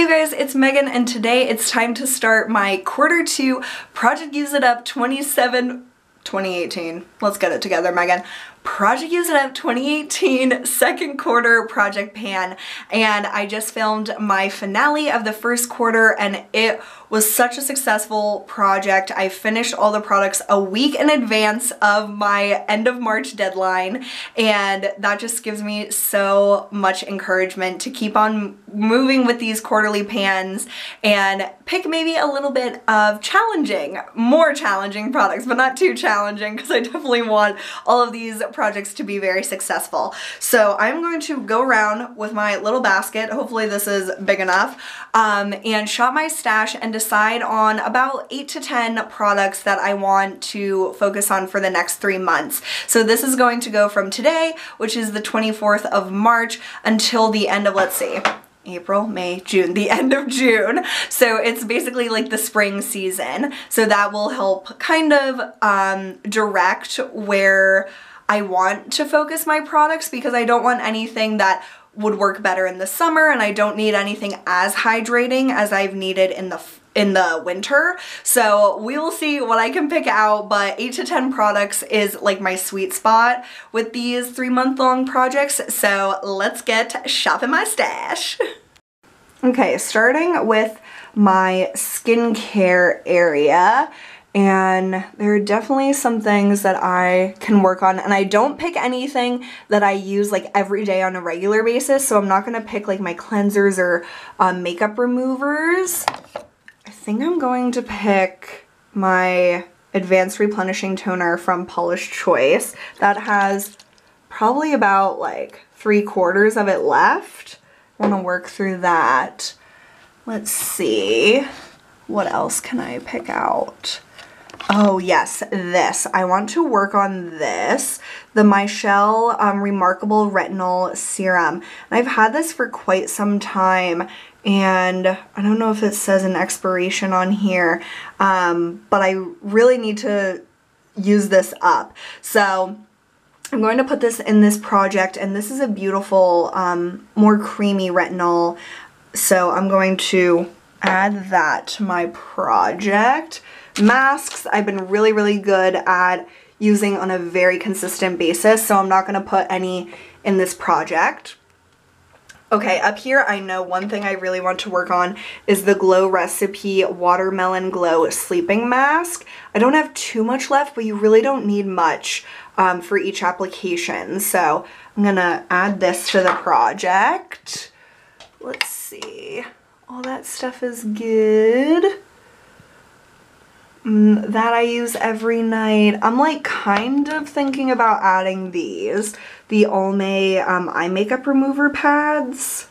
Hey guys, it's Megan and today it's time to start my Q2 Project Use It Up 2018. Let's get it together, Megan. Project Use It Up 2018 second quarter project pan, and I just filmed my finale of the first quarter and it was such a successful project. I finished all the products a week in advance of my end of March deadline, and that just gives me so much encouragement to keep on moving with these quarterly pans and pick maybe a little bit of more challenging products, but not too challenging because I definitely want all of these projects to be very successful. So I'm going to go around with my little basket, hopefully this is big enough, and shop my stash and decide on about 8 to 10 products that I want to focus on for the next 3 months. So this is going to go from today, which is the 24th of March, until the end of, let's see, April, May, June, the end of June. So it's basically like the spring season. So that will help kind of direct where I want to focus my products, because I don't want anything that would work better in the summer and I don't need anything as hydrating as I've needed in the winter. So we will see what I can pick out, but 8 to 10 products is like my sweet spot with these 3-month-long projects. So let's get shopping my stash. Okay, starting with my skincare area. And there are definitely some things that I can work on, and I don't pick anything that I use like every day on a regular basis, so I'm not gonna pick like my cleansers or makeup removers. I think I'm going to pick my Advanced Replenishing Toner from Paula's Choice. That has probably about like 3/4 of it left. I wanna work through that. Let's see, what else can I pick out? Oh yes, this. I want to work on this, the Michelle Remarkable Retinol Serum. And I've had this for quite some time, and I don't know if it says an expiration on here, but I really need to use this up. So I'm going to put this in this project, and this is a beautiful, more creamy retinol. So I'm going to add that to my project. Masks, I've been really good at using on a very consistent basis, so I'm not going to put any in this project. Okay, up here I know one thing I really want to work on is the Glow Recipe Watermelon Glow Sleeping Mask. I don't have too much left, but you really don't need much for each application, so I'm going to add this to the project. Let's see. All that stuff is good. That I use every night. I'm like kind of thinking about adding these, the Olme eye makeup remover pads,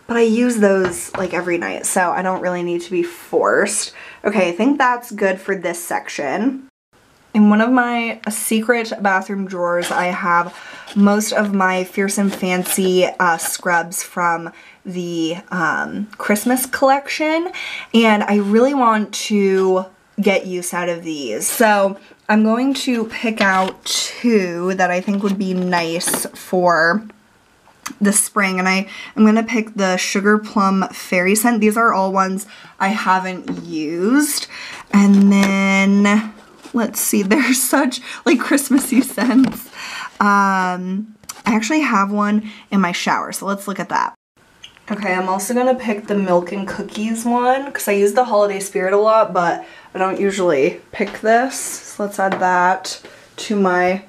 but I use those like every night, so I don't really need to be forced. Okay, I think that's good for this section. In one of my secret bathroom drawers, I have most of my Fierce and Fancy scrubs from the Christmas collection, and I really want to get use out of these. So I'm going to pick out 2 that I think would be nice for the spring, and I'm going to pick the Sugar Plum Fairy Scent. These are all ones I haven't used. And then, let's see, they're such like Christmassy scents. I actually have one in my shower, so let's look at that. Okay, I'm also going to pick the Milk and Cookies one because I use the Holiday Spirit a lot, but I don't usually pick this. So let's add that to my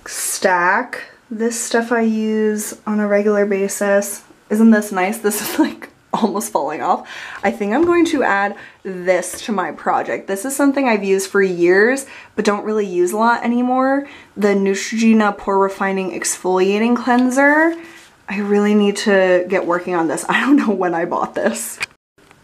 stack. This stuff I use on a regular basis. Isn't this nice? This is like almost falling off. I think I'm going to add this to my project. This is something I've used for years, but don't really use a lot anymore. The Neutrogena Pore Refining Exfoliating Cleanser. I really need to get working on this. I don't know when I bought this.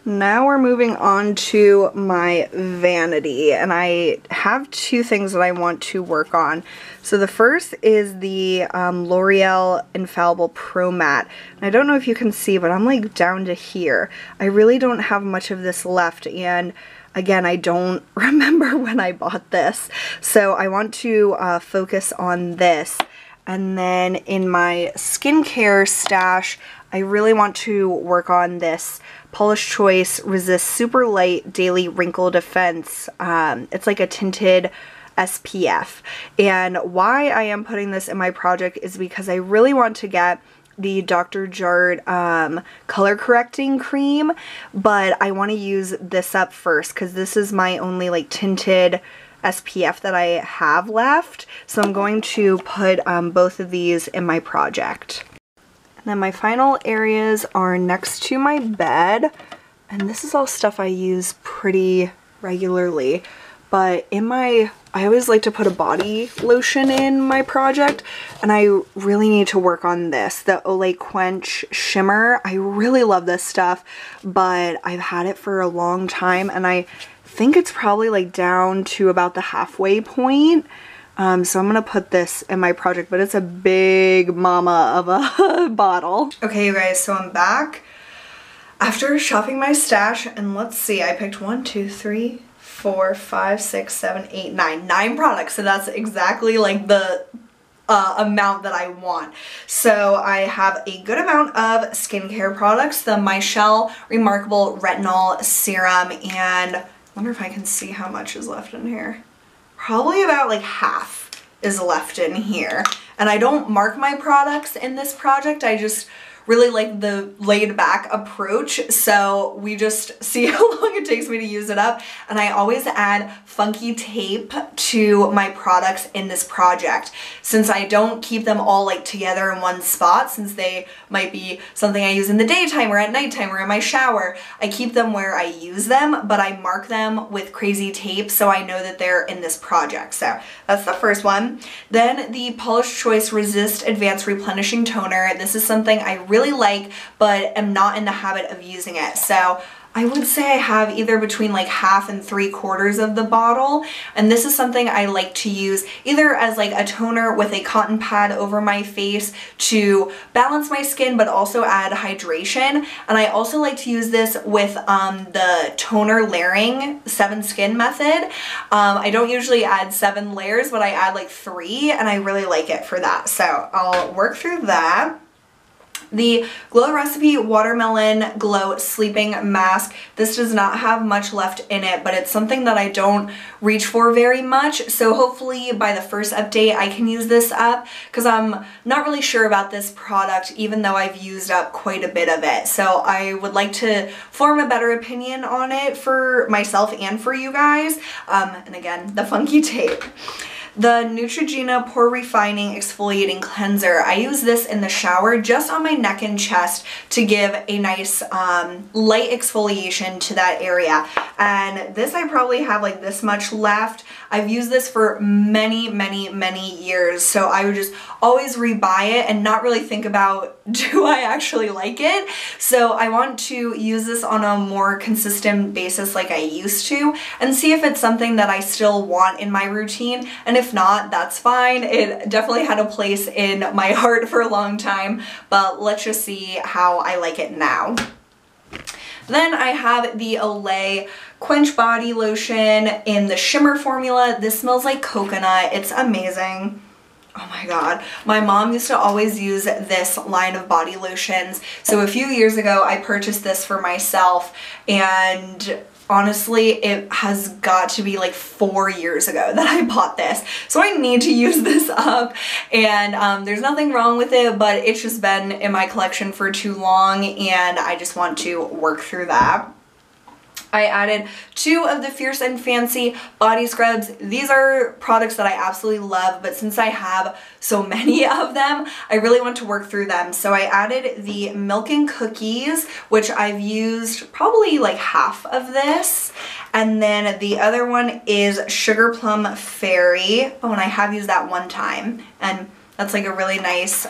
Now we're moving on to my vanity, and I have 2 things that I want to work on. So the first is the L'Oreal Infallible Pro Matte. And I don't know if you can see, but I'm like down to here. I really don't have much of this left, and again, I don't remember when I bought this. So I want to focus on this. And then in my skincare stash, I really want to work on this Paula's Choice Resist Super Light Daily Wrinkle Defense. It's like a tinted SPF. And why I am putting this in my project is because I really want to get the Dr. Jart color correcting cream, but I want to use this up first because this is my only like tinted SPF that I have left. So I'm going to put both of these in my project. And then my final areas are next to my bed, and this is all stuff I use pretty regularly. But I always like to put a body lotion in my project, and I really need to work on this, the Olay Quench Shimmer. I really love this stuff, but I've had it for a long time, and I think it's probably like down to about the halfway point. So I'm gonna put this in my project, but it's a big mama of a bottle. Okay, you guys, so I'm back after shopping my stash, and let's see, I picked 1, 2, 3, 4, 5, 6, 7, 8, 9 products. So that's exactly like the amount that I want. So I have a good amount of skincare products, the Michelle Remarkable Retinol Serum, and I wonder if I can see how much is left in here. Probably about like half is left in here. And I don't mark my products in this project, I just really like the laid back approach, so we just see how long it takes me to use it up. And I always add funky tape to my products in this project, since I don't keep them all like together in one spot, since they might be something I use in the daytime or at nighttime or in my shower. I keep them where I use them, but I mark them with crazy tape so I know that they're in this project. So that's the first one. Then the Paula's Choice Resist Advanced Replenishing Toner. This is something I really like, but am not in the habit of using it. So I would say I have either between like half and 3/4 of the bottle, and this is something I like to use either as like a toner with a cotton pad over my face to balance my skin but also add hydration. And I also like to use this with the toner layering 7 skin method. I don't usually add 7 layers, but I add like 3, and I really like it for that. So I'll work through that. The Glow Recipe Watermelon Glow Sleeping Mask. This does not have much left in it, but it's something that I don't reach for very much. So hopefully by the first update I can use this up, because I'm not really sure about this product even though I've used up quite a bit of it. So I would like to form a better opinion on it for myself and for you guys. And again, the funky tape. The Neutrogena Pore Refining Exfoliating Cleanser. I use this in the shower just on my neck and chest to give a nice light exfoliation to that area. And this I probably have like this much left. I've used this for many, many, many years, so I would just always rebuy it and not really think about, do I actually like it? So I want to use this on a more consistent basis like I used to, and see if it's something that I still want in my routine. And if not, that's fine. It definitely had a place in my heart for a long time, but let's just see how I like it now. Then I have the Olay Quench Body Lotion in the shimmer formula. This smells like coconut. It's amazing. Oh my god. My mom used to always use this line of body lotions. So a few years ago I purchased this for myself, and honestly, it has got to be like 4 years ago that I bought this. So I need to use this up, and there's nothing wrong with it, but it's just been in my collection for too long, and I just want to work through that. I added 2 of the Fierce and Fancy body scrubs. These are products that I absolutely love, but since I have so many of them, I really want to work through them. So I added the Milk and Cookies, which I've used probably like half of this. And then the other one is Sugar Plum Fairy. Oh, and I have used that one time. And that's like a really nice,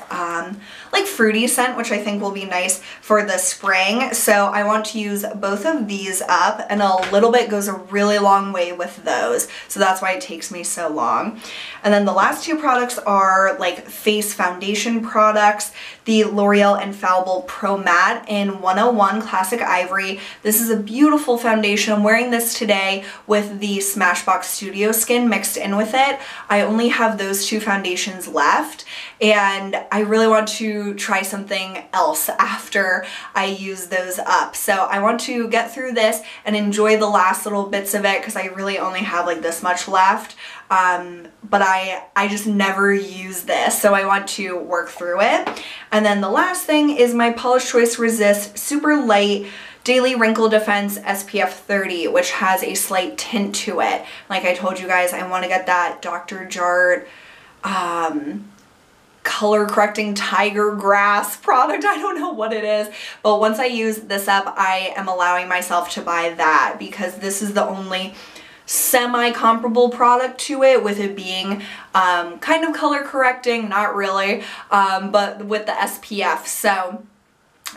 like fruity scent, which I think will be nice for the spring. So I want to use both of these up, and a little bit goes a really long way with those. So that's why it takes me so long. And then the last 2 products are like face foundation products. The L'Oreal Infallible Pro Matte in 101 Classic Ivory. This is a beautiful foundation. I'm wearing this today with the Smashbox Studio Skin mixed in with it. I only have those 2 foundations left. left, and I really want to try something else after I use those up. So I want to get through this and enjoy the last little bits of it because I really only have like this much left. But I just never use this, so I want to work through it. And then the last thing is my Polish Choice Resist Super Light Daily Wrinkle Defense SPF 30, which has a slight tint to it. Like I told you guys, I want to get that Dr. Jart color correcting tiger grass product. I don't know what it is, but once I use this up, I am allowing myself to buy that because this is the only semi-comparable product to it, with it being kind of color correcting, not really, but with the SPF. So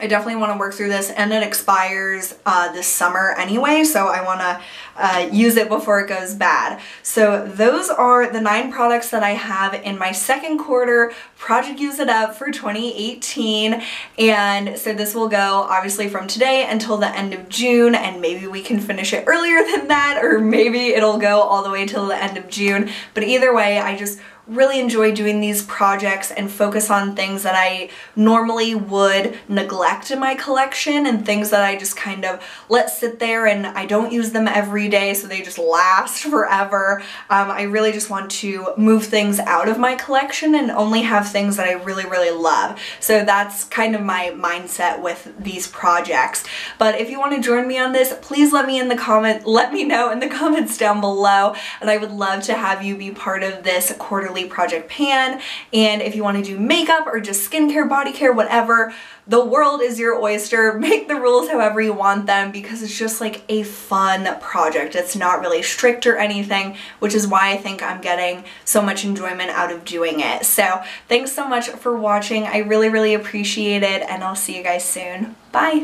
I definitely want to work through this, and it expires this summer anyway, so I want to use it before it goes bad. So those are the 9 products that I have in my second quarter Project Use It Up for 2018, and so this will go obviously from today until the end of June, and maybe we can finish it earlier than that, or maybe it'll go all the way till the end of June. But either way, I just really enjoy doing these projects and focus on things that I normally would neglect in my collection, and things that I just kind of let sit there and I don't use them every day, so they just last forever. I really just want to move things out of my collection and only have things that I really, really love. So that's kind of my mindset with these projects. But if you want to join me on this, please let me know in the comments down below, and I would love to have you be part of this quarterly project pan. And if you want to do makeup or just skincare, body care, whatever, the world is your oyster. Make the rules however you want them, because it's just like a fun project. It's not really strict or anything, which is why I think I'm getting so much enjoyment out of doing it. So thanks so much for watching. I really, really appreciate it, and I'll see you guys soon. Bye!